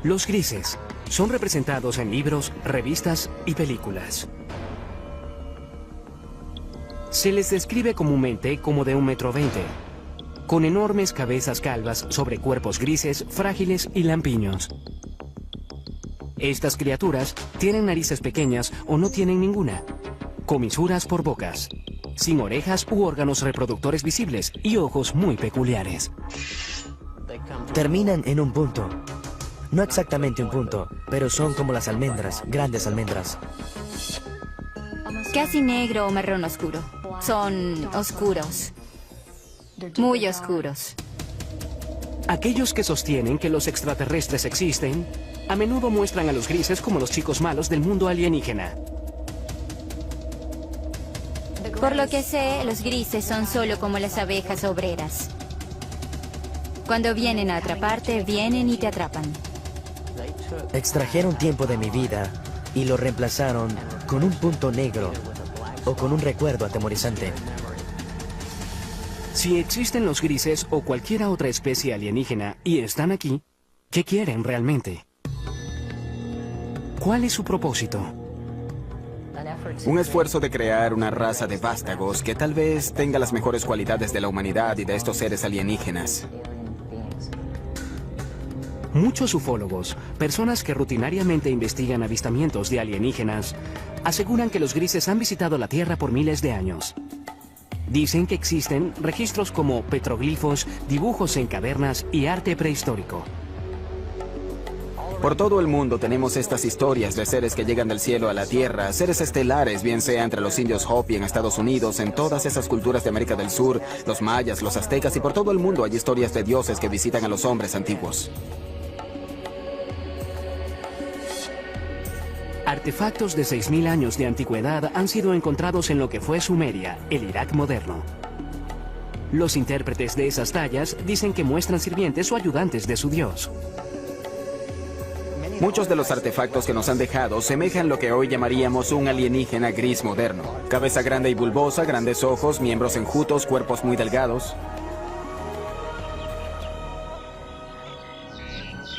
Los grises son representados en libros, revistas y películas. Se les describe comúnmente como de 1,20 m, con enormes cabezas calvas sobre cuerpos grises, frágiles y lampiños. Estas criaturas tienen narices pequeñas o no tienen ninguna, comisuras por bocas, sin orejas u órganos reproductores visibles y ojos muy peculiares. Terminan en un punto. No exactamente un punto, pero son como las almendras, grandes almendras. Casi negro o marrón oscuro. Son oscuros. Muy oscuros. Aquellos que sostienen que los extraterrestres existen, a menudo muestran a los grises como los chicos malos del mundo alienígena. Por lo que sé, los grises son solo como las abejas obreras. Cuando vienen a atraparte, vienen y te atrapan. Extrajeron tiempo de mi vida y lo reemplazaron con un punto negro o con un recuerdo atemorizante. Si existen los grises o cualquier otra especie alienígena y están aquí, ¿qué quieren realmente? ¿Cuál es su propósito? Un esfuerzo de crear una raza de vástagos que tal vez tenga las mejores cualidades de la humanidad y de estos seres alienígenas. Muchos ufólogos, personas que rutinariamente investigan avistamientos de alienígenas, aseguran que los grises han visitado la Tierra por miles de años. Dicen que existen registros como petroglifos, dibujos en cavernas y arte prehistórico. Por todo el mundo tenemos estas historias de seres que llegan del cielo a la Tierra, seres estelares, bien sea entre los indios Hopi en Estados Unidos, en todas esas culturas de América del Sur, los mayas, los aztecas, y por todo el mundo hay historias de dioses que visitan a los hombres antiguos. Artefactos de 6.000 años de antigüedad han sido encontrados en lo que fue Sumeria, el Irak moderno. Los intérpretes de esas tallas dicen que muestran sirvientes o ayudantes de su dios. Muchos de los artefactos que nos han dejado semejan lo que hoy llamaríamos un alienígena gris moderno. Cabeza grande y bulbosa, grandes ojos, miembros enjutos, cuerpos muy delgados.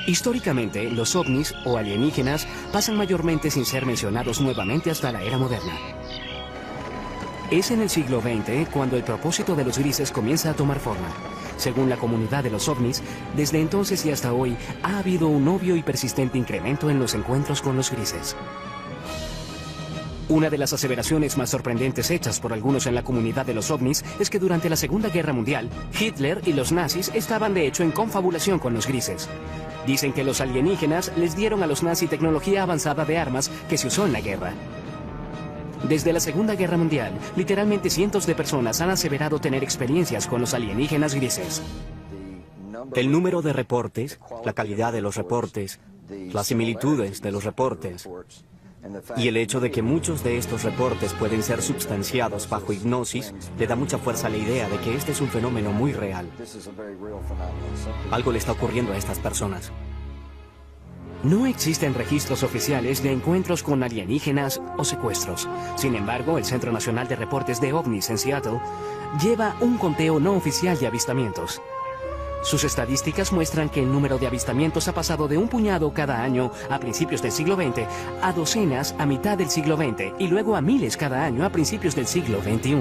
Históricamente, los ovnis o alienígenas pasan mayormente sin ser mencionados nuevamente hasta la era moderna. Es en el siglo XX cuando el propósito de los grises comienza a tomar forma. Según la comunidad de los ovnis, desde entonces y hasta hoy ha habido un obvio y persistente incremento en los encuentros con los grises. Una de las aseveraciones más sorprendentes hechas por algunos en la comunidad de los ovnis es que durante la Segunda Guerra Mundial, Hitler y los nazis estaban de hecho en confabulación con los grises. Dicen que los alienígenas les dieron a los nazis tecnología avanzada de armas que se usó en la guerra. Desde la Segunda Guerra Mundial, literalmente cientos de personas han aseverado tener experiencias con los alienígenas grises. El número de reportes, la calidad de los reportes, las similitudes de los reportes y el hecho de que muchos de estos reportes pueden ser substanciados bajo hipnosis le da mucha fuerza a la idea de que este es un fenómeno muy real. Algo le está ocurriendo a estas personas. No existen registros oficiales de encuentros con alienígenas o secuestros. Sin embargo, el Centro Nacional de Reportes de OVNIs en Seattle lleva un conteo no oficial de avistamientos. Sus estadísticas muestran que el número de avistamientos ha pasado de un puñado cada año a principios del siglo XX a docenas a mitad del siglo XX y luego a miles cada año a principios del siglo XXI.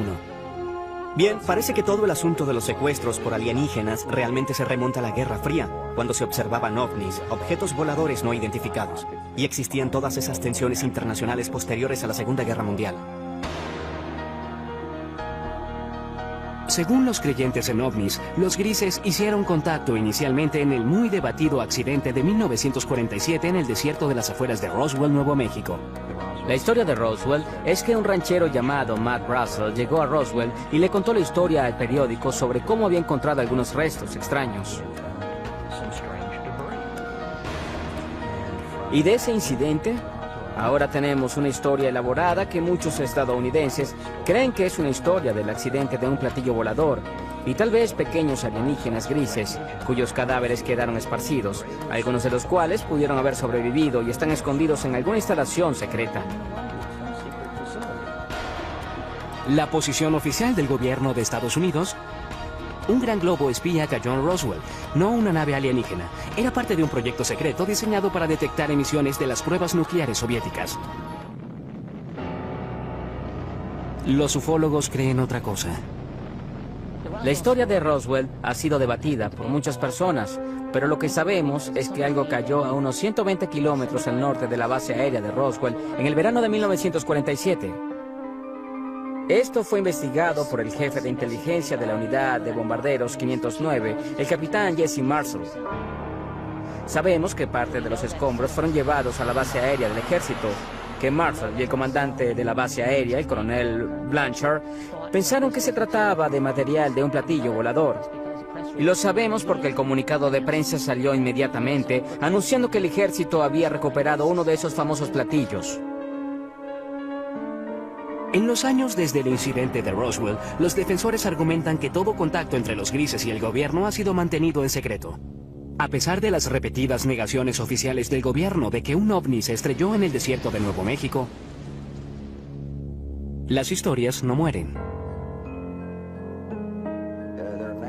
Bien, parece que todo el asunto de los secuestros por alienígenas realmente se remonta a la Guerra Fría, cuando se observaban ovnis, objetos voladores no identificados, y existían todas esas tensiones internacionales posteriores a la Segunda Guerra Mundial. Según los creyentes en ovnis, los grises hicieron contacto inicialmente en el muy debatido accidente de 1947 en el desierto de las afueras de Roswell, Nuevo México. La historia de Roswell es que un ranchero llamado Matt Russell llegó a Roswell y le contó la historia al periódico sobre cómo había encontrado algunos restos extraños. Y de ese incidente, ahora tenemos una historia elaborada que muchos estadounidenses creen que es una historia del accidente de un platillo volador y tal vez pequeños alienígenas grises cuyos cadáveres quedaron esparcidos, algunos de los cuales pudieron haber sobrevivido y están escondidos en alguna instalación secreta. La posición oficial del gobierno de Estados Unidos: un gran globo espía cayó en Roswell, no una nave alienígena. era parte de un proyecto secreto diseñado para detectar emisiones de las pruebas nucleares soviéticas. Los ufólogos creen otra cosa. La historia de Roswell ha sido debatida por muchas personas, pero lo que sabemos es que algo cayó a unos 120 kilómetros al norte de la base aérea de Roswell en el verano de 1947. Esto fue investigado por el jefe de inteligencia de la unidad de bombarderos 509, el capitán Jesse Marshall. Sabemos que parte de los escombros fueron llevados a la base aérea del ejército, que Marshall y el comandante de la base aérea, el coronel Blanchard, pensaron que se trataba de material de un platillo volador. Y lo sabemos porque el comunicado de prensa salió inmediatamente, anunciando que el ejército había recuperado uno de esos famosos platillos. En los años desde el incidente de Roswell, los defensores argumentan que todo contacto entre los grises y el gobierno ha sido mantenido en secreto. A pesar de las repetidas negaciones oficiales del gobierno de que un ovni se estrelló en el desierto de Nuevo México, las historias no mueren.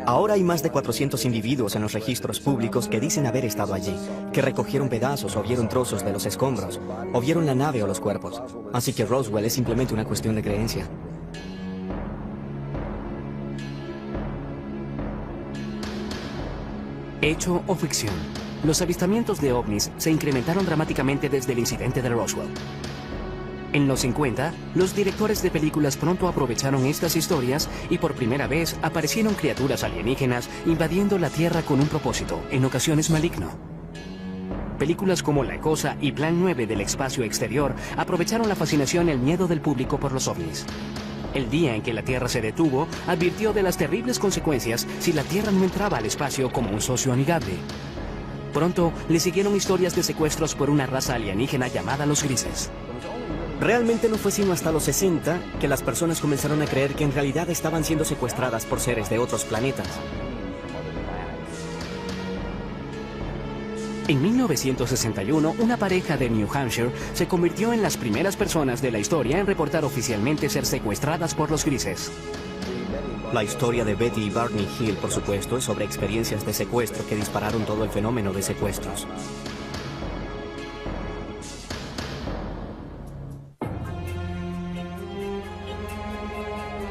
Ahora hay más de 400 individuos en los registros públicos que dicen haber estado allí, que recogieron pedazos o vieron trozos de los escombros, o vieron la nave o los cuerpos. Así que Roswell es simplemente una cuestión de creencia. Hecho o ficción, los avistamientos de ovnis se incrementaron dramáticamente desde el incidente de Roswell. En los 50, los directores de películas pronto aprovecharon estas historias y por primera vez aparecieron criaturas alienígenas invadiendo la Tierra con un propósito, en ocasiones maligno. Películas como La Cosa y Plan 9 del espacio exterior aprovecharon la fascinación y el miedo del público por los ovnis. El día en que la Tierra se detuvo, advirtió de las terribles consecuencias si la Tierra no entraba al espacio como un socio amigable. Pronto le siguieron historias de secuestros por una raza alienígena llamada los grises. Realmente no fue sino hasta los 60 que las personas comenzaron a creer que en realidad estaban siendo secuestradas por seres de otros planetas. En 1961, una pareja de New Hampshire se convirtió en las primeras personas de la historia en reportar oficialmente ser secuestradas por los grises. La historia de Betty y Barney Hill, por supuesto, es sobre experiencias de secuestro que dispararon todo el fenómeno de secuestros.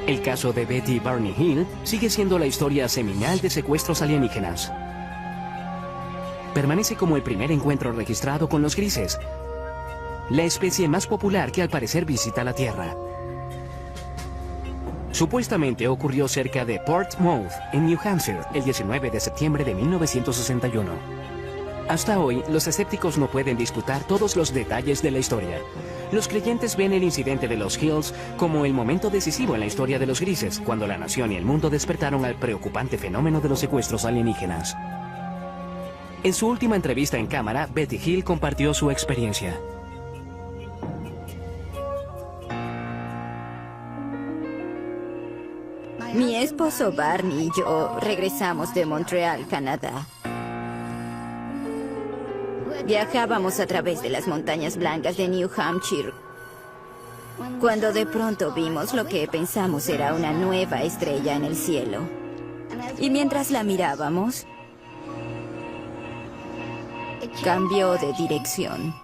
El caso de Betty y Barney Hill sigue siendo la historia seminal de secuestros alienígenas. Permanece como el primer encuentro registrado con los grises, la especie más popular que al parecer visita la Tierra. Supuestamente ocurrió cerca de Portsmouth, en New Hampshire, el 19 de septiembre de 1961. Hasta hoy, los escépticos no pueden disputar todos los detalles de la historia. Los creyentes ven el incidente de los Hills como el momento decisivo en la historia de los grises, cuando la nación y el mundo despertaron al preocupante fenómeno de los secuestros alienígenas. En su última entrevista en cámara, Betty Hill compartió su experiencia. Mi esposo Barney y yo regresamos de Montreal, Canadá. Viajábamos a través de las montañas blancas de New Hampshire, cuando de pronto vimos lo que pensamos era una nueva estrella en el cielo. Y mientras la mirábamos, cambió de dirección.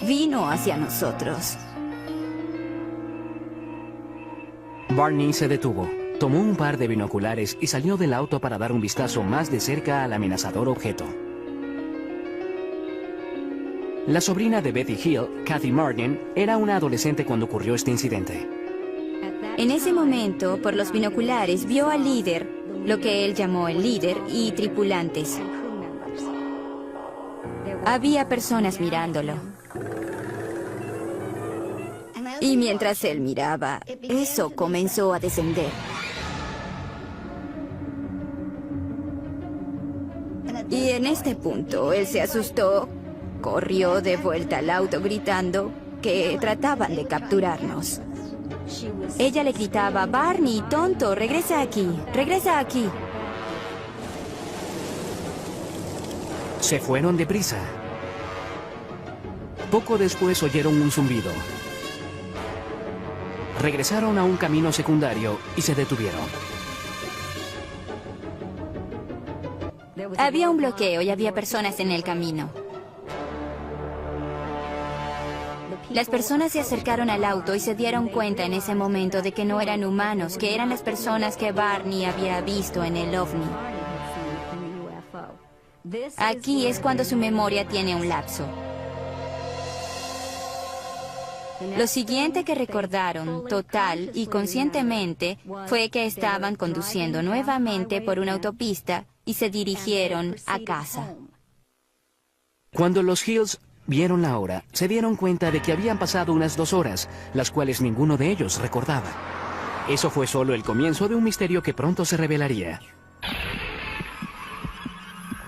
Vino hacia nosotros. Barney se detuvo, tomó un par de binoculares y salió del auto para dar un vistazo más de cerca al amenazador objeto. La sobrina de Betty Hill, Kathy Martin, era una adolescente cuando ocurrió este incidente. En ese momento, por los binoculares, vio al líder, lo que él llamó el líder, y tripulantes. Había personas mirándolo. Y mientras él miraba, eso comenzó a descender. Y en este punto, él se asustó, corrió de vuelta al auto gritando que trataban de capturarnos. Ella le gritaba: Barney, tonto, regresa aquí, regresa aquí. Se fueron deprisa. Poco después oyeron un zumbido. Regresaron a un camino secundario y se detuvieron. Había un bloqueo y había personas en el camino. Las personas se acercaron al auto y se dieron cuenta en ese momento de que no eran humanos, que eran las personas que Barney había visto en el ovni. Aquí es cuando su memoria tiene un lapso. Lo siguiente que recordaron, total y conscientemente, fue que estaban conduciendo nuevamente por una autopista y se dirigieron a casa. Cuando los Hills vieron la hora, se dieron cuenta de que habían pasado unas 2 horas, las cuales ninguno de ellos recordaba. Eso fue solo el comienzo de un misterio que pronto se revelaría.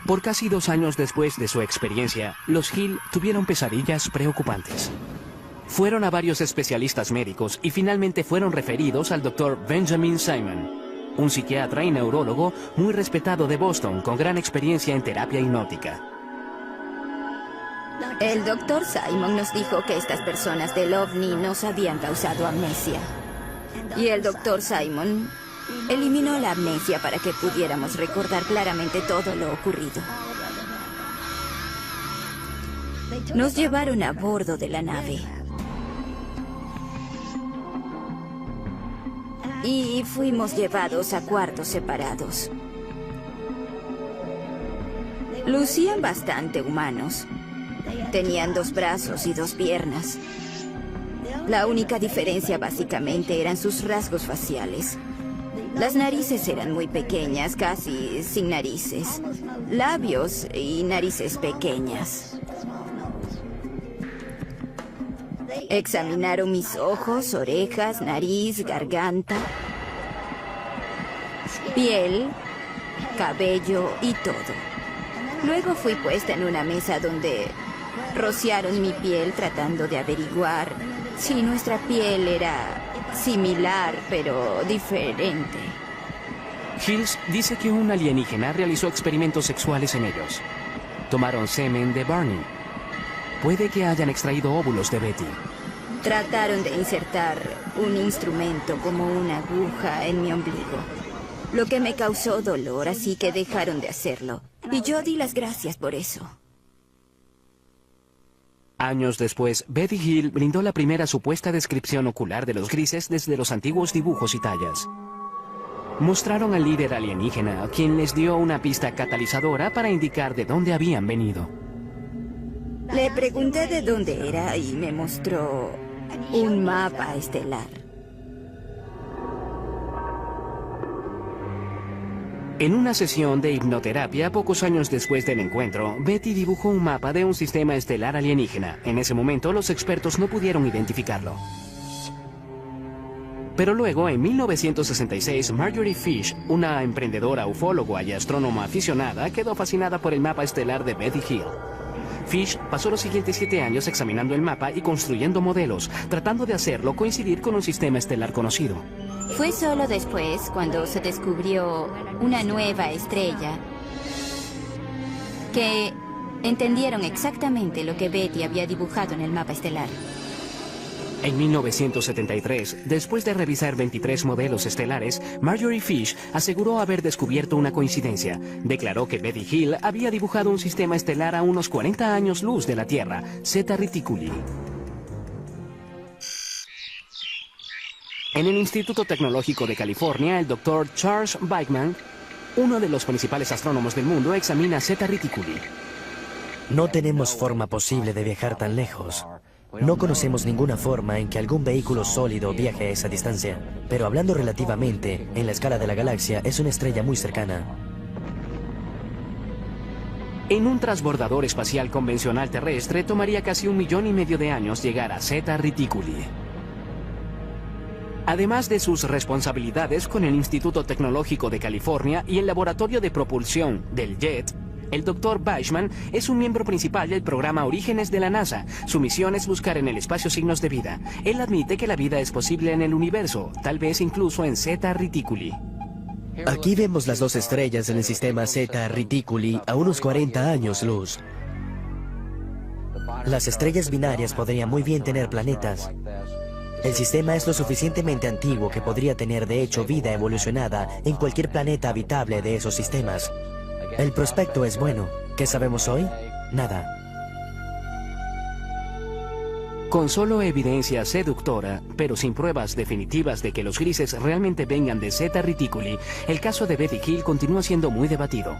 Por casi 2 años después de su experiencia, los Hill tuvieron pesadillas preocupantes. Fueron a varios especialistas médicos y finalmente fueron referidos al Dr. Benjamin Simon, un psiquiatra y neurólogo muy respetado de Boston con gran experiencia en terapia hipnótica. El Dr. Simon nos dijo que estas personas del ovni nos habían causado amnesia. Y el Dr. Simon eliminó la amnesia para que pudiéramos recordar claramente todo lo ocurrido. Nos llevaron a bordo de la nave. Y fuimos llevados a cuartos separados. Lucían bastante humanos. Tenían 2 brazos y 2 piernas. La única diferencia básicamente eran sus rasgos faciales. Las narices eran muy pequeñas, casi sin narices. Labios y narices pequeñas. Examinaron mis ojos, orejas, nariz, garganta, piel, cabello y todo. Luego fui puesta en una mesa donde rociaron mi piel tratando de averiguar si nuestra piel era similar pero diferente. Hills dice que un alienígena realizó experimentos sexuales en ellos. Tomaron semen de Barney. Puede que hayan extraído óvulos de Betty. Trataron de insertar un instrumento como una aguja en mi ombligo, lo que me causó dolor, así que dejaron de hacerlo. Y yo di las gracias por eso. Años después, Betty Hill brindó la primera supuesta descripción ocular de los grises desde los antiguos dibujos y tallas. Mostraron al líder alienígena, quien les dio una pista catalizadora para indicar de dónde habían venido. Le pregunté de dónde era y me mostró un mapa estelar. En una sesión de hipnoterapia, pocos años después del encuentro, Betty dibujó un mapa de un sistema estelar alienígena. En ese momento, los expertos no pudieron identificarlo. Pero luego, en 1966, Marjorie Fish, una emprendedora ufóloga y astrónoma aficionada, quedó fascinada por el mapa estelar de Betty Hill. Fish pasó los siguientes 7 años examinando el mapa y construyendo modelos, tratando de hacerlo coincidir con un sistema estelar conocido. Fue solo después, cuando se descubrió una nueva estrella, que entendieron exactamente lo que Betty había dibujado en el mapa estelar. En 1973, después de revisar 23 modelos estelares, Marjorie Fish aseguró haber descubierto una coincidencia. Declaró que Betty Hill había dibujado un sistema estelar a unos 40 años luz de la Tierra, Zeta Reticuli. En el Instituto Tecnológico de California, el Dr. Charles Bachman, uno de los principales astrónomos del mundo, examina Zeta Reticuli. No tenemos forma posible de viajar tan lejos. No conocemos ninguna forma en que algún vehículo sólido viaje a esa distancia. Pero hablando relativamente, en la escala de la galaxia, es una estrella muy cercana. En un transbordador espacial convencional terrestre, tomaría casi 1,5 millones de años llegar a Zeta Reticuli. Además de sus responsabilidades con el Instituto Tecnológico de California y el Laboratorio de Propulsión del JET, el Dr. Bachman es un miembro principal del programa Orígenes de la NASA. Su misión es buscar en el espacio signos de vida. Él admite que la vida es posible en el universo, tal vez incluso en Zeta Reticuli. Aquí vemos las 2 estrellas en el sistema Zeta Reticuli a unos 40 años luz. Las estrellas binarias podrían muy bien tener planetas. El sistema es lo suficientemente antiguo que podría tener de hecho vida evolucionada en cualquier planeta habitable de esos sistemas. El prospecto es bueno. ¿Qué sabemos hoy? Nada. Con solo evidencia seductora, pero sin pruebas definitivas de que los grises realmente vengan de Zeta Reticuli, el caso de Betty Hill continúa siendo muy debatido.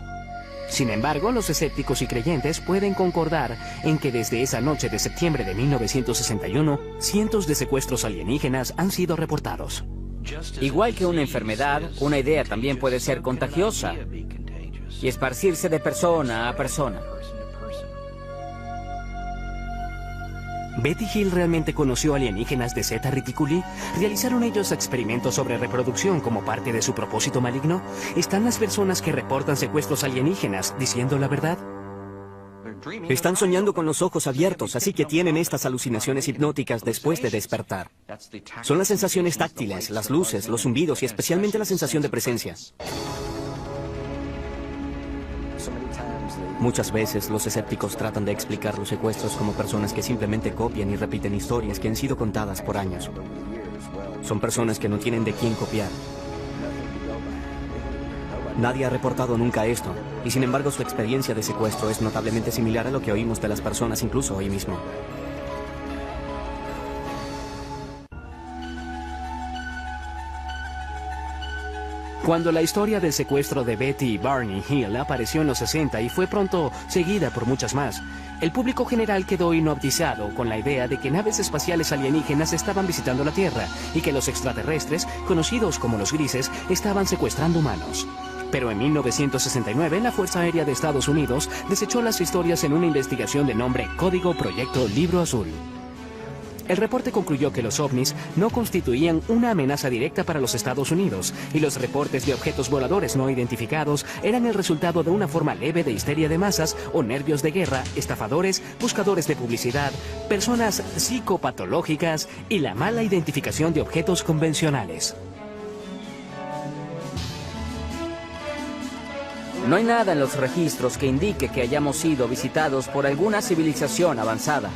Sin embargo, los escépticos y creyentes pueden concordar en que desde esa noche de septiembre de 1961, cientos de secuestros alienígenas han sido reportados. Igual que una enfermedad, una idea también puede ser contagiosa y esparcirse de persona a persona. ¿Betty Hill realmente conoció alienígenas de Zeta Reticuli? ¿Realizaron ellos experimentos sobre reproducción como parte de su propósito maligno? ¿Están las personas que reportan secuestros alienígenas diciendo la verdad? Están soñando con los ojos abiertos, así que tienen estas alucinaciones hipnóticas después de despertar. Son las sensaciones táctiles, las luces, los zumbidos y especialmente la sensación de presencia. Muchas veces los escépticos tratan de explicar los secuestros como personas que simplemente copian y repiten historias que han sido contadas por años. Son personas que no tienen de quién copiar. Nadie ha reportado nunca esto, y sin embargo su experiencia de secuestro es notablemente similar a lo que oímos de las personas incluso hoy mismo. Cuando la historia del secuestro de Betty y Barney Hill apareció en los 60 y fue pronto seguida por muchas más, el público general quedó hipnotizado con la idea de que naves espaciales alienígenas estaban visitando la Tierra y que los extraterrestres, conocidos como los grises, estaban secuestrando humanos. Pero en 1969, la Fuerza Aérea de Estados Unidos desechó las historias en una investigación de nombre Código Proyecto Libro Azul. El reporte concluyó que los ovnis no constituían una amenaza directa para los Estados Unidos y los reportes de objetos voladores no identificados eran el resultado de una forma leve de histeria de masas o nervios de guerra, estafadores, buscadores de publicidad, personas psicopatológicas y la mala identificación de objetos convencionales. No hay nada en los registros que indique que hayamos sido visitados por alguna civilización avanzada.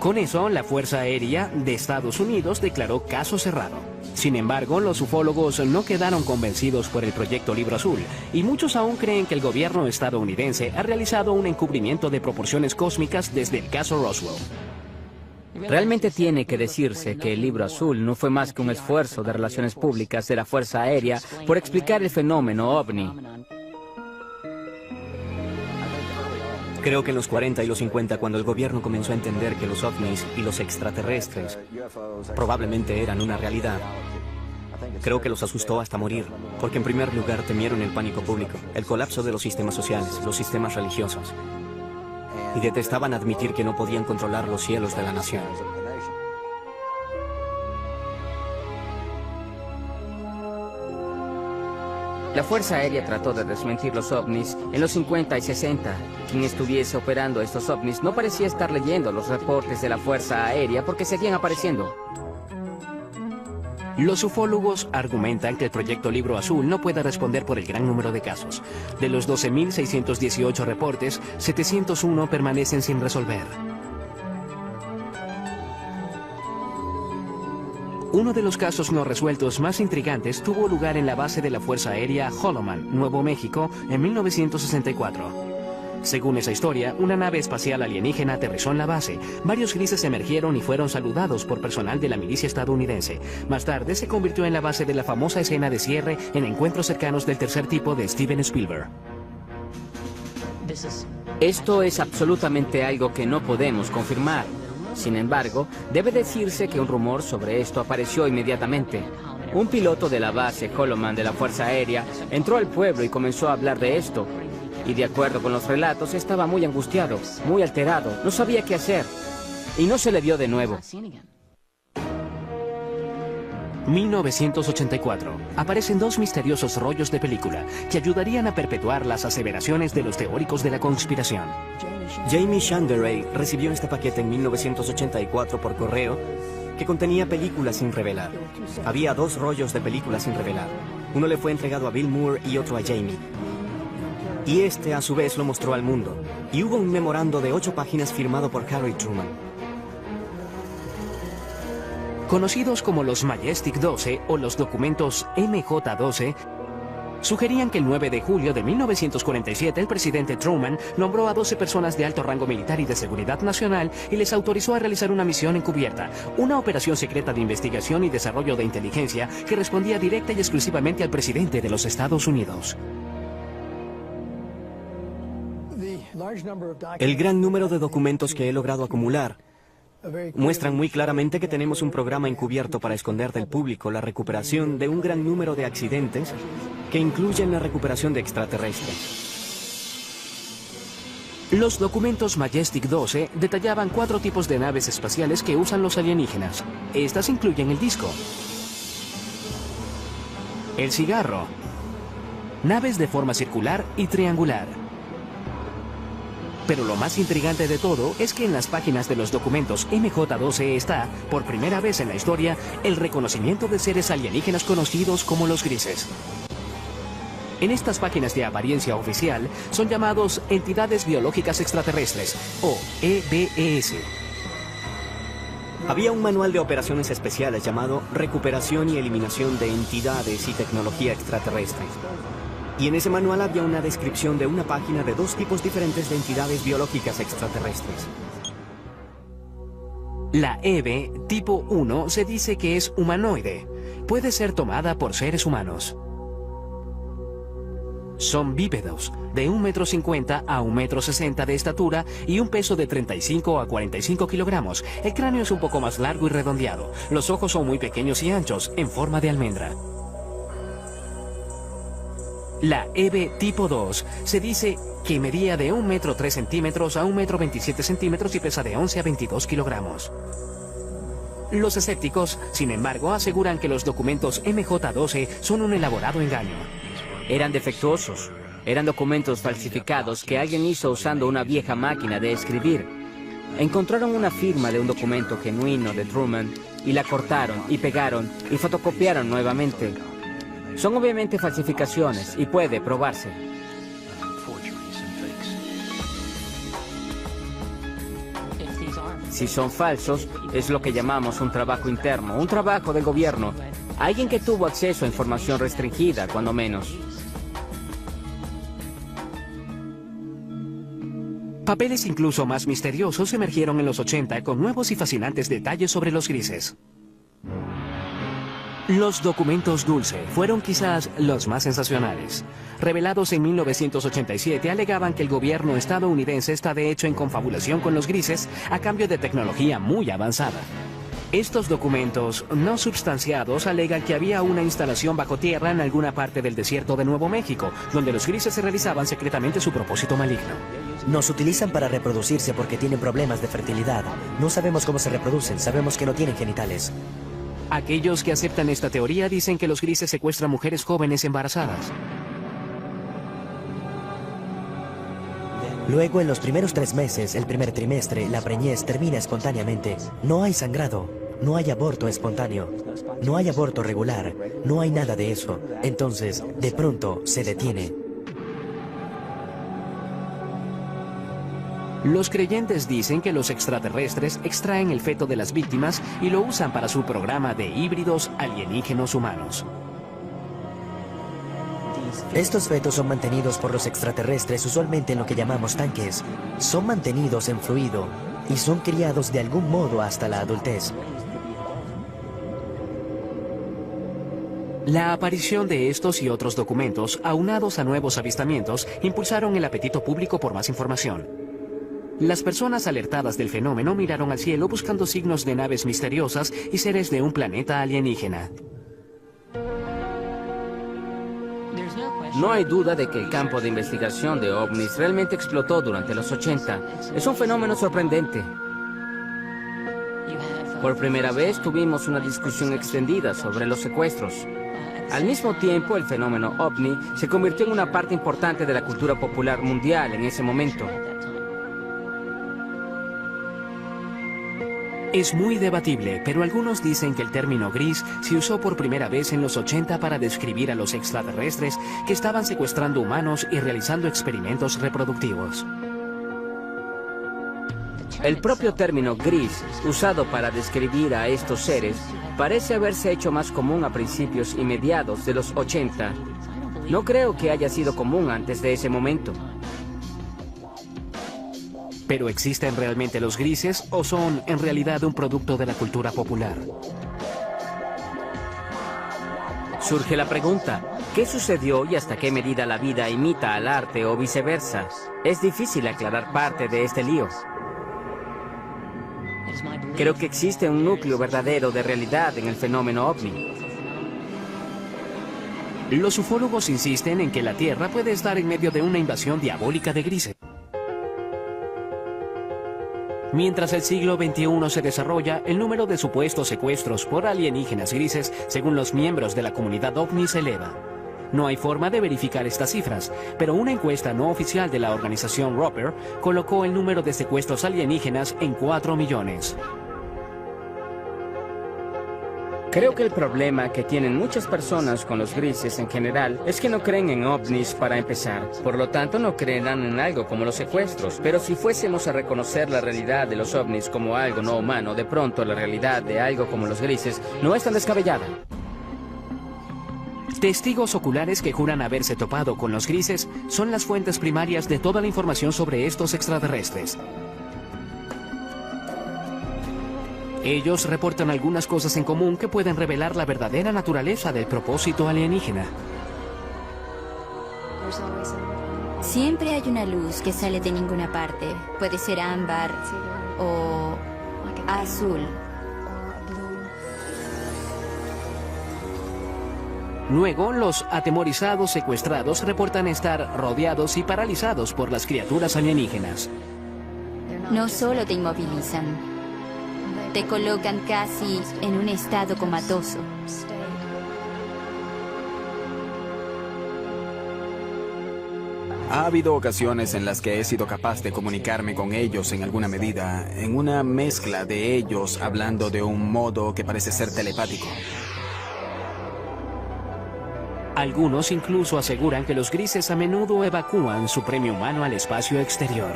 Con eso, la Fuerza Aérea de Estados Unidos declaró caso cerrado. Sin embargo, los ufólogos no quedaron convencidos por el proyecto Libro Azul, y muchos aún creen que el gobierno estadounidense ha realizado un encubrimiento de proporciones cósmicas desde el caso Roswell. Realmente tiene que decirse que el Libro Azul no fue más que un esfuerzo de relaciones públicas de la Fuerza Aérea por explicar el fenómeno ovni. Creo que en los 40 y los 50, cuando el gobierno comenzó a entender que los ovnis y los extraterrestres probablemente eran una realidad, creo que los asustó hasta morir, porque en primer lugar temieron el pánico público, el colapso de los sistemas sociales, los sistemas religiosos, y detestaban admitir que no podían controlar los cielos de la nación. La Fuerza Aérea trató de desmentir los ovnis en los 50 y 60. Quien estuviese operando estos ovnis no parecía estar leyendo los reportes de la Fuerza Aérea porque seguían apareciendo. Los ufólogos argumentan que el proyecto Libro Azul no puede responder por el gran número de casos. De los 12.618 reportes, 701 permanecen sin resolver. Uno de los casos no resueltos más intrigantes tuvo lugar en la base de la Fuerza Aérea Holloman, Nuevo México, en 1964. Según esa historia, una nave espacial alienígena aterrizó en la base. Varios grises emergieron y fueron saludados por personal de la milicia estadounidense. Más tarde se convirtió en la base de la famosa escena de cierre en Encuentros cercanos del tercer tipo de Steven Spielberg. Esto es absolutamente algo que no podemos confirmar. Sin embargo, debe decirse que un rumor sobre esto apareció inmediatamente. Un piloto de la base Holloman de la Fuerza Aérea entró al pueblo y comenzó a hablar de esto. Y de acuerdo con los relatos, estaba muy angustiado, muy alterado, no sabía qué hacer. Y no se le vio de nuevo. 1984. Aparecen dos misteriosos rollos de película que ayudarían a perpetuar las aseveraciones de los teóricos de la conspiración. Jamie Shanderay recibió este paquete en 1984 por correo que contenía películas sin revelar. Había dos rollos de películas sin revelar. Uno le fue entregado a Bill Moore y otro a Jamie. Y este a su vez lo mostró al mundo. Y hubo un memorando de 8 páginas firmado por Harry Truman. Conocidos como los Majestic 12 o los documentos MJ-12, Sugerían que el 9 de julio de 1947 el presidente Truman nombró a 12 personas de alto rango militar y de seguridad nacional y les autorizó a realizar una misión encubierta, una operación secreta de investigación y desarrollo de inteligencia que respondía directa y exclusivamente al presidente de los Estados Unidos. El gran número de documentos que he logrado acumular muestran muy claramente que tenemos un programa encubierto para esconder del público la recuperación de un gran número de accidentes que incluyen la recuperación de extraterrestres. Los documentos Majestic 12 detallaban 4 tipos de naves espaciales que usan los alienígenas. Estas incluyen el disco, el cigarro, naves de forma circular y triangular. Pero lo más intrigante de todo es que en las páginas de los documentos MJ-12 está, por primera vez en la historia, el reconocimiento de seres alienígenas conocidos como los grises. En estas páginas de apariencia oficial son llamados entidades biológicas extraterrestres, o EBES. Había un manual de operaciones especiales llamado Recuperación y Eliminación de Entidades y Tecnología Extraterrestre. Y en ese manual había una descripción de una página de 2 tipos diferentes de entidades biológicas extraterrestres. La EBE tipo 1 se dice que es humanoide. Puede ser tomada por seres humanos. Son bípedos, de 1,50 m a 1,60 m de estatura y un peso de 35 a 45 kilogramos. El cráneo es un poco más largo y redondeado. Los ojos son muy pequeños y anchos, en forma de almendra. La EBE tipo 2 se dice que medía de 1,03 m a 1,27 m y pesa de 11 a 22 kilogramos. Los escépticos, sin embargo, aseguran que los documentos MJ-12 son un elaborado engaño. Eran defectuosos. Eran documentos falsificados que alguien hizo usando una vieja máquina de escribir. Encontraron una firma de un documento genuino de Truman y la cortaron y pegaron y fotocopiaron nuevamente. Son obviamente falsificaciones y puede probarse. Si son falsos, es lo que llamamos un trabajo interno, un trabajo del gobierno. Alguien que tuvo acceso a información restringida, cuando menos. Papeles incluso más misteriosos emergieron en los 80 con nuevos y fascinantes detalles sobre los grises. Los documentos Dulce fueron quizás los más sensacionales. Revelados en 1987, alegaban que el gobierno estadounidense está de hecho en confabulación con los grises a cambio de tecnología muy avanzada. Estos documentos no substanciados alegan que había una instalación bajo tierra en alguna parte del desierto de Nuevo México, donde los grises se realizaban secretamente su propósito maligno. Nos utilizan para reproducirse porque tienen problemas de fertilidad. No sabemos cómo se reproducen, sabemos que no tienen genitales. Aquellos que aceptan esta teoría dicen que los grises secuestran mujeres jóvenes embarazadas. Luego, en los primeros 3 meses, el primer trimestre, la preñez termina espontáneamente. No hay sangrado, no hay aborto espontáneo, no hay aborto regular, no hay nada de eso. Entonces, de pronto, se detiene. Los creyentes dicen que los extraterrestres extraen el feto de las víctimas y lo usan para su programa de híbridos alienígenos humanos. Estos fetos son mantenidos por los extraterrestres usualmente en lo que llamamos tanques. Son mantenidos en fluido y son criados de algún modo hasta la adultez. La aparición de estos y otros documentos, aunados a nuevos avistamientos, impulsaron el apetito público por más información. Las personas alertadas del fenómeno miraron al cielo buscando signos de naves misteriosas y seres de un planeta alienígena. No hay duda de que el campo de investigación de ovnis realmente explotó durante los 80. Es un fenómeno sorprendente. Por primera vez tuvimos una discusión extendida sobre los secuestros. Al mismo tiempo, el fenómeno ovni se convirtió en una parte importante de la cultura popular mundial en ese momento. Es muy debatible, pero algunos dicen que el término gris se usó por primera vez en los 80 para describir a los extraterrestres que estaban secuestrando humanos y realizando experimentos reproductivos. El propio término gris, usado para describir a estos seres, parece haberse hecho más común a principios y mediados de los 80. No creo que haya sido común antes de ese momento. ¿Pero existen realmente los grises o son en realidad un producto de la cultura popular? Surge la pregunta, ¿qué sucedió y hasta qué medida la vida imita al arte o viceversa? Es difícil aclarar parte de este lío. Creo que existe un núcleo verdadero de realidad en el fenómeno ovni. Los ufólogos insisten en que la Tierra puede estar en medio de una invasión diabólica de grises. Mientras el siglo XXI se desarrolla, el número de supuestos secuestros por alienígenas grises, según los miembros de la comunidad ovni, se eleva. No hay forma de verificar estas cifras, pero una encuesta no oficial de la organización Roper colocó el número de secuestros alienígenas en 4 millones. Creo que el problema que tienen muchas personas con los grises en general es que no creen en ovnis para empezar. Por lo tanto, no creerán en algo como los secuestros. Pero si fuésemos a reconocer la realidad de los ovnis como algo no humano, de pronto la realidad de algo como los grises no es tan descabellada. Testigos oculares que juran haberse topado con los grises son las fuentes primarias de toda la información sobre estos extraterrestres. Ellos reportan algunas cosas en común que pueden revelar la verdadera naturaleza del propósito alienígena. Siempre hay una luz que sale de ninguna parte. Puede ser ámbar o azul. Luego, los atemorizados secuestrados reportan estar rodeados y paralizados por las criaturas alienígenas. No solo te inmovilizan, te colocan casi en un estado comatoso. Ha habido ocasiones en las que he sido capaz de comunicarme con ellos en alguna medida, en una mezcla de ellos hablando de un modo que parece ser telepático. Algunos incluso aseguran que los grises a menudo evacúan su premio humano al espacio exterior.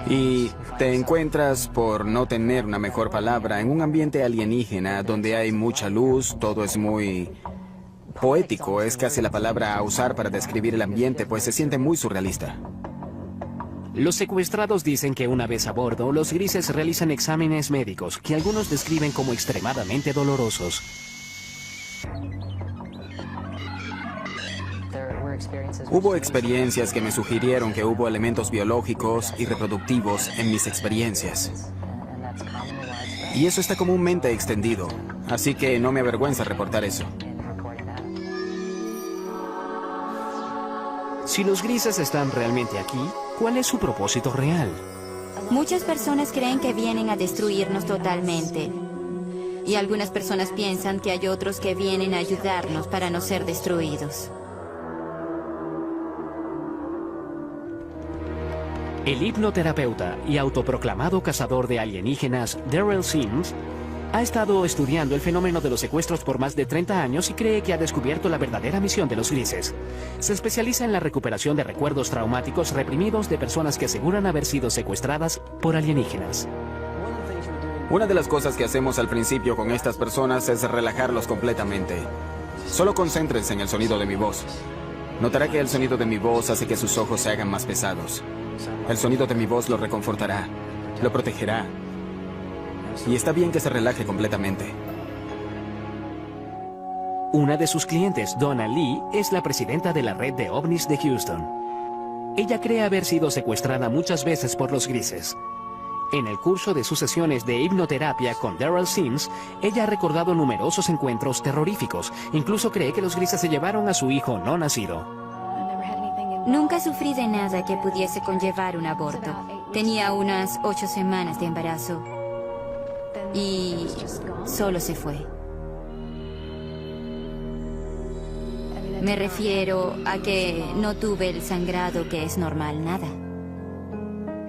Y te encuentras, por no tener una mejor palabra, en un ambiente alienígena donde hay mucha luz, todo es muy poético, es casi la palabra a usar para describir el ambiente, pues se siente muy surrealista. Los secuestrados dicen que una vez a bordo, los grises realizan exámenes médicos que algunos describen como extremadamente dolorosos. Hubo experiencias que me sugirieron que hubo elementos biológicos y reproductivos en mis experiencias. Y eso está comúnmente extendido, así que no me avergüenza reportar eso. Si los grises están realmente aquí, ¿cuál es su propósito real? Muchas personas creen que vienen a destruirnos totalmente. Y algunas personas piensan que hay otros que vienen a ayudarnos para no ser destruidos. El hipnoterapeuta y autoproclamado cazador de alienígenas, Darrell Sims, ha estado estudiando el fenómeno de los secuestros por más de 30 años y cree que ha descubierto la verdadera misión de los grises. Se especializa en la recuperación de recuerdos traumáticos reprimidos de personas que aseguran haber sido secuestradas por alienígenas. Una de las cosas que hacemos al principio con estas personas es relajarlos completamente. Solo concéntrense en el sonido de mi voz. Notará que el sonido de mi voz hace que sus ojos se hagan más pesados. El sonido de mi voz lo reconfortará, lo protegerá. Y está bien que se relaje completamente. Una de sus clientes, Donna Lee, es la presidenta de la red de ovnis de Houston. Ella cree haber sido secuestrada muchas veces por los grises. En el curso de sus sesiones de hipnoterapia con Darrell Sims, ella ha recordado numerosos encuentros terroríficos. Incluso cree que los grises se llevaron a su hijo no nacido. Nunca sufrí de nada que pudiese conllevar un aborto. Tenía unas 8 semanas de embarazo. Y solo se fue. Me refiero a que no tuve el sangrado que es normal, nada.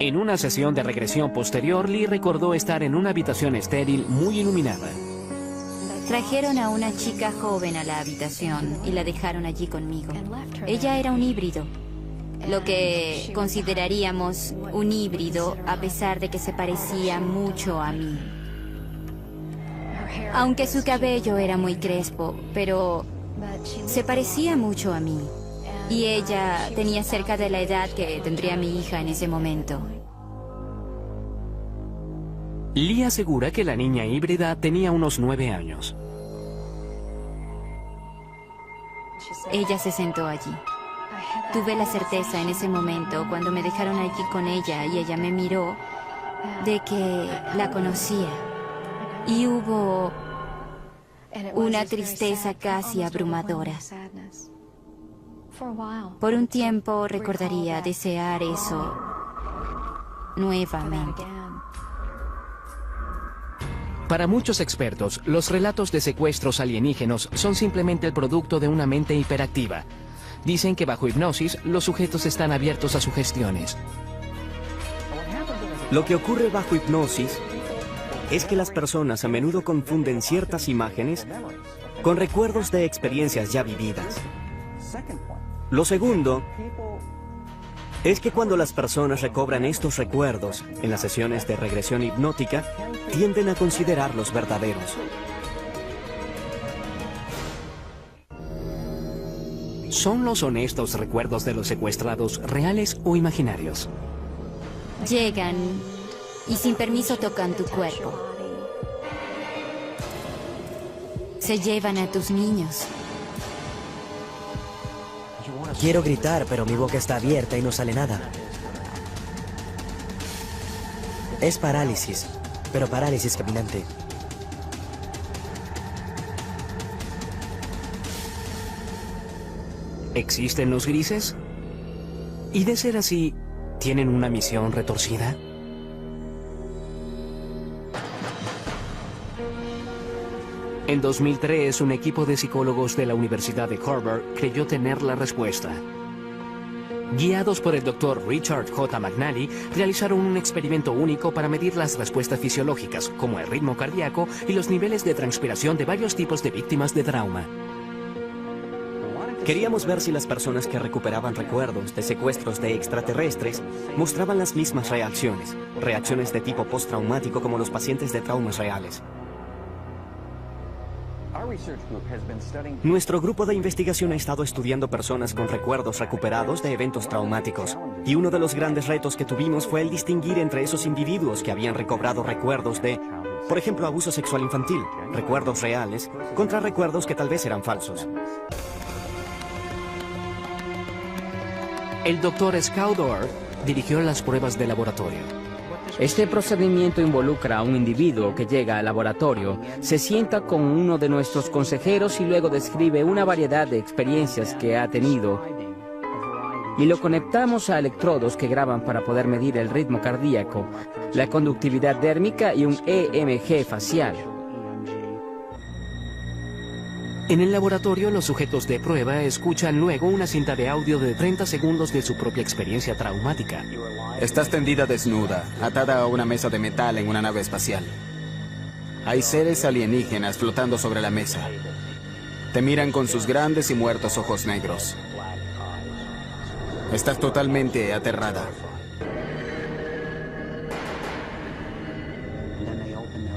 En una sesión de regresión posterior, Lee recordó estar en una habitación estéril muy iluminada. Trajeron a una chica joven a la habitación y la dejaron allí conmigo. Ella era un híbrido, lo que consideraríamos un híbrido a pesar de que se parecía mucho a mí. Aunque su cabello era muy crespo, pero Se parecía mucho a mí. Y ella tenía cerca de la edad que tendría mi hija en ese momento. Lee asegura que la niña híbrida tenía unos 9 años. Ella se sentó allí. Tuve la certeza en ese momento, cuando me dejaron allí con ella y ella me miró, de que la conocía. Y hubo una tristeza casi abrumadora. Por un tiempo recordaría desear eso nuevamente. Para muchos expertos, los relatos de secuestros alienígenos son simplemente el producto de una mente hiperactiva. Dicen que bajo hipnosis, los sujetos están abiertos a sugestiones. Lo que ocurre bajo hipnosis es que las personas a menudo confunden ciertas imágenes con recuerdos de experiencias ya vividas. Lo segundo es que cuando las personas recobran estos recuerdos en las sesiones de regresión hipnótica, tienden a considerarlos verdaderos. ¿Son los honestos recuerdos de los secuestrados reales o imaginarios? Llegan y sin permiso tocan tu cuerpo. Se llevan a tus niños. Quiero gritar, pero mi boca está abierta y no sale nada. Es parálisis, pero parálisis caminante. ¿Existen los grises? Y de ser así, ¿tienen una misión retorcida? En 2003, un equipo de psicólogos de la Universidad de Harvard creyó tener la respuesta. Guiados por el Dr. Richard J. McNally, realizaron un experimento único para medir las respuestas fisiológicas, como el ritmo cardíaco y los niveles de transpiración de varios tipos de víctimas de trauma. Queríamos ver si las personas que recuperaban recuerdos de secuestros de extraterrestres mostraban las mismas reacciones de tipo postraumático como los pacientes de traumas reales. Nuestro grupo de investigación ha estado estudiando personas con recuerdos recuperados de eventos traumáticos, y uno de los grandes retos que tuvimos fue el distinguir entre esos individuos que habían recobrado recuerdos de, por ejemplo, abuso sexual infantil, recuerdos reales, contra recuerdos que tal vez eran falsos. El Dr. Scoudor dirigió las pruebas de laboratorio. Este procedimiento involucra a un individuo que llega al laboratorio, se sienta con uno de nuestros consejeros y luego describe una variedad de experiencias que ha tenido. Y lo conectamos a electrodos que graban para poder medir el ritmo cardíaco, la conductividad dérmica y un EMG facial. En el laboratorio, los sujetos de prueba escuchan luego una cinta de audio de 30 segundos de su propia experiencia traumática. Estás tendida desnuda, atada a una mesa de metal en una nave espacial. Hay seres alienígenas flotando sobre la mesa. Te miran con sus grandes y muertos ojos negros. Estás totalmente aterrada.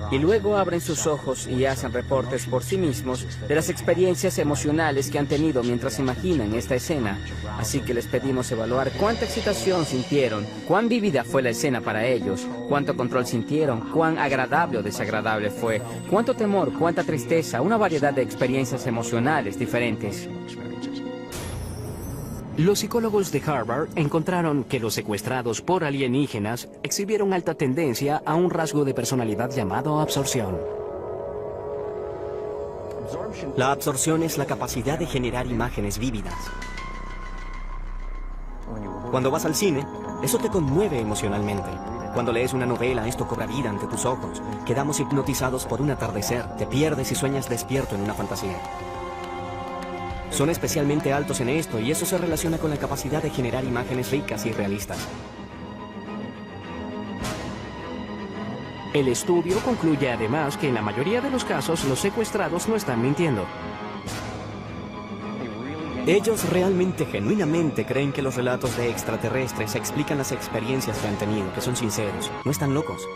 Y luego abren sus ojos y hacen reportes por sí mismos de las experiencias emocionales que han tenido mientras imaginan esta escena. Así que les pedimos evaluar cuánta excitación sintieron, cuán vívida fue la escena para ellos, cuánto control sintieron, cuán agradable o desagradable fue, cuánto temor, cuánta tristeza, una variedad de experiencias emocionales diferentes. Los psicólogos de Harvard encontraron que los secuestrados por alienígenas exhibieron alta tendencia a un rasgo de personalidad llamado absorción. La absorción es la capacidad de generar imágenes vívidas. Cuando vas al cine, eso te conmueve emocionalmente. Cuando lees una novela, esto cobra vida ante tus ojos. Quedamos hipnotizados por un atardecer, te pierdes y sueñas despierto en una fantasía. Son especialmente altos en esto y eso se relaciona con la capacidad de generar imágenes ricas y realistas. El estudio concluye además que en la mayoría de los casos los secuestrados no están mintiendo. Ellos realmente, genuinamente creen que los relatos de extraterrestres explican las experiencias que han tenido, que son sinceros, no están locos.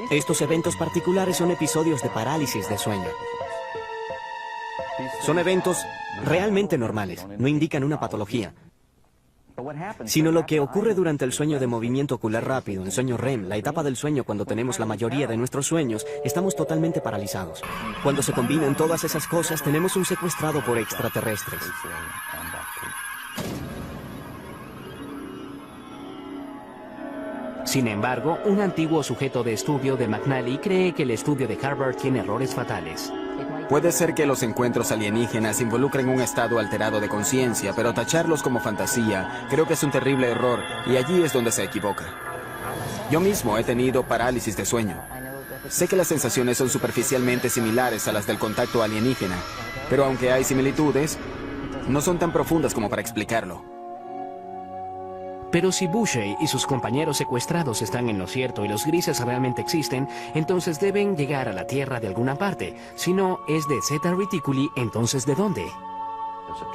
Estos eventos particulares son episodios de parálisis de sueño. Son eventos realmente normales, no indican una patología, sino lo que ocurre durante el sueño de movimiento ocular rápido, el sueño REM, la etapa del sueño cuando tenemos la mayoría de nuestros sueños, estamos totalmente paralizados. Cuando se combinan todas esas cosas, tenemos un secuestrado por extraterrestres. Sin embargo, un antiguo sujeto de estudio de McNally cree que el estudio de Harvard tiene errores fatales. Puede ser que los encuentros alienígenas involucren un estado alterado de conciencia, pero tacharlos como fantasía creo que es un terrible error, y allí es donde se equivoca. Yo mismo he tenido parálisis de sueño. Sé que las sensaciones son superficialmente similares a las del contacto alienígena, pero aunque hay similitudes, no son tan profundas como para explicarlo. Pero si Boucher y sus compañeros secuestrados están en lo cierto y los grises realmente existen, entonces deben llegar a la Tierra de alguna parte. Si no es de Zeta Reticuli, entonces ¿de dónde?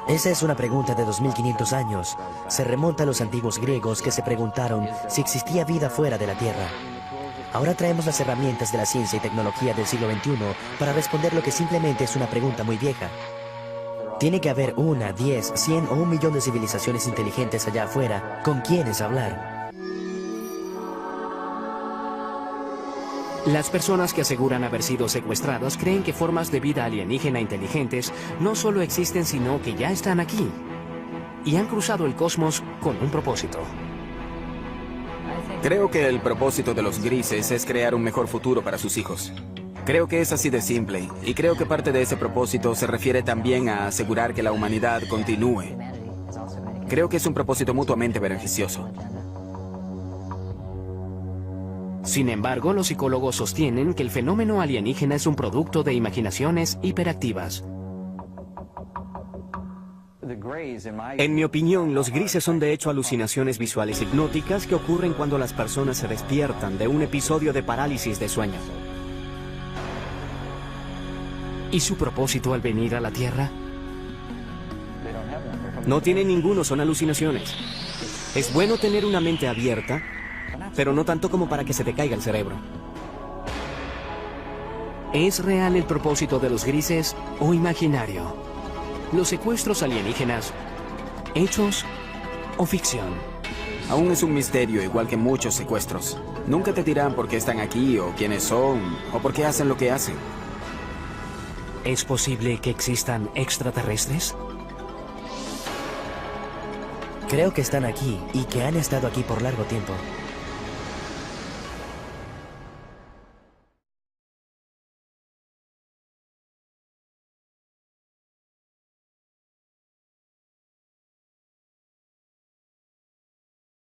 Esa es una pregunta de 2500 años. Se remonta a los antiguos griegos que se preguntaron si existía vida fuera de la Tierra. Ahora traemos las herramientas de la ciencia y tecnología del siglo XXI para responder lo que simplemente es una pregunta muy vieja. Tiene que haber 1, 10, 100 o 1 millón de civilizaciones inteligentes allá afuera con quienes hablar. Las personas que aseguran haber sido secuestradas creen que formas de vida alienígena inteligentes no solo existen, sino que ya están aquí. Y han cruzado el cosmos con un propósito. Creo que el propósito de los grises es crear un mejor futuro para sus hijos. Creo que es así de simple, y creo que parte de ese propósito se refiere también a asegurar que la humanidad continúe. Creo que es un propósito mutuamente beneficioso. Sin embargo, los psicólogos sostienen que el fenómeno alienígena es un producto de imaginaciones hiperactivas. En mi opinión, los grises son de hecho alucinaciones visuales hipnóticas que ocurren cuando las personas se despiertan de un episodio de parálisis de sueño. ¿Y su propósito al venir a la Tierra? No tienen ninguno, son alucinaciones. Es bueno tener una mente abierta, pero no tanto como para que se te caiga el cerebro. ¿Es real el propósito de los grises o imaginario? ¿Los secuestros alienígenas, hechos o ficción? Aún es un misterio, igual que muchos secuestros. Nunca te dirán por qué están aquí, o quiénes son, o por qué hacen lo que hacen. ¿Es posible que existan extraterrestres? Creo que están aquí y que han estado aquí por largo tiempo.